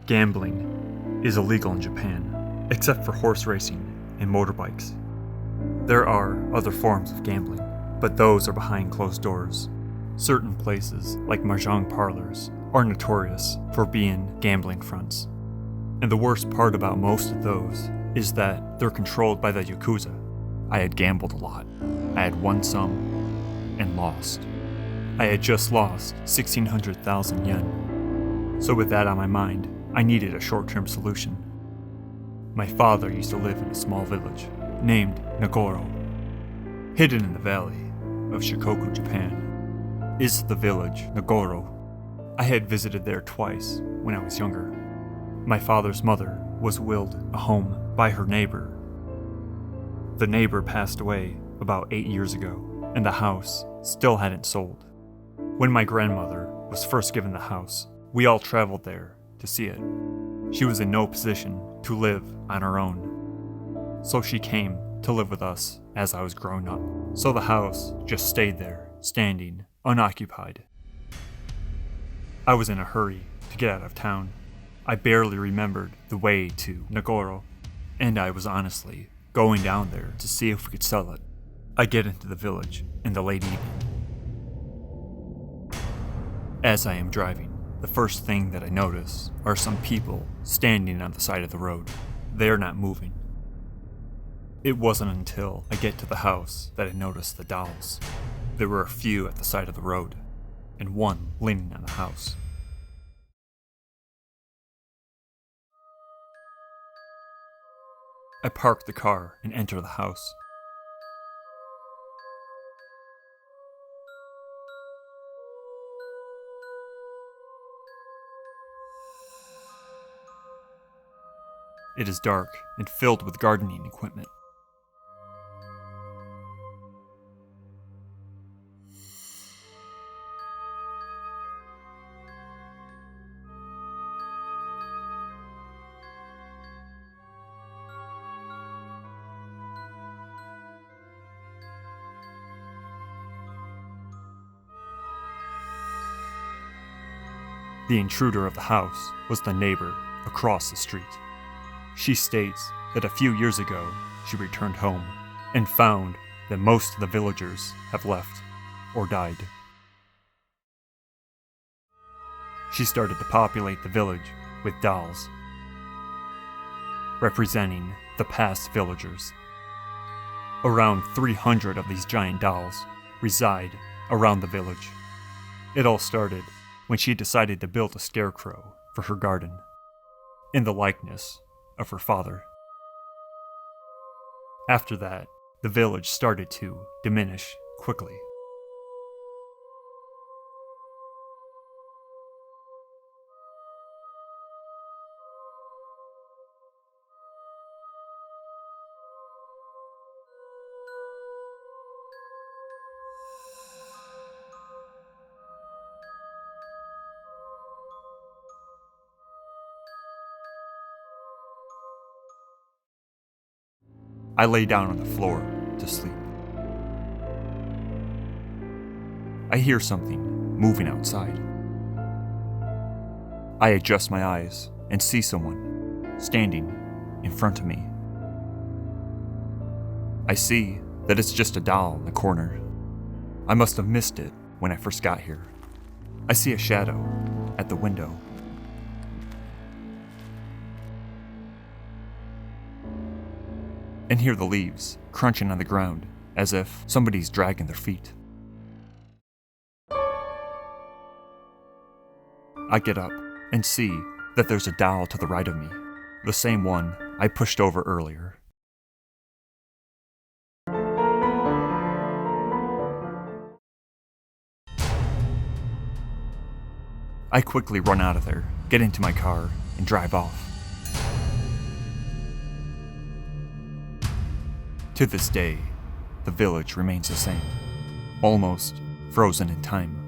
Gambling is illegal in Japan, except for horse racing and motorbikes. There are other forms of gambling, but those are behind closed doors. Certain places, like mahjong parlors, are notorious for being gambling fronts. And the worst part about most of those is that they're controlled by the Yakuza. I had gambled a lot. I had won some and lost. I had just lost 1,600,000 yen. So with that on my mind, I needed a short-term solution. My father used to live in a small village named Nagoro. Hidden in the valley of Shikoku, Japan, is the village Nagoro. I had visited there twice when I was younger. My father's mother was willed a home by her neighbor. The neighbor passed away about 8 years ago, and the house still hadn't sold. When my grandmother was first given the house, we all traveled there to see it. She was in no position to live on her own, so she came to live with us as I was growing up. So the house just stayed there, standing, unoccupied. I was in a hurry to get out of town. I barely remembered the way to Nagoro, and I was honestly going down there to see if we could sell it. I get into the village in the late evening. As I am driving, the first thing that I notice are some people standing on the side of the road. They are not moving. It wasn't until I get to the house that I noticed the dolls. There were a few at the side of the road, and one leaning on the house. I park the car and enter the house. It is dark and filled with gardening equipment. The intruder of the house was the neighbor across the street. She states that a few years ago she returned home and found that most of the villagers have left or died. She started to populate the village with dolls, representing the past villagers. Around 300 of these giant dolls reside around the village. It all started when she decided to build a scarecrow for her garden, in the likeness of her father. After that, the village started to diminish quickly. I lay down on the floor to sleep. I hear something moving outside. I adjust my eyes and see someone standing in front of me. I see that it's just a doll in the corner. I must have missed it when I first got here. I see a shadow at the window. And hear the leaves crunching on the ground as if somebody's dragging their feet. I get up and see that there's a doll to the right of me, the same one I pushed over earlier. I quickly run out of there, get into my car, and drive off. To this day, the village remains the same, almost frozen in time.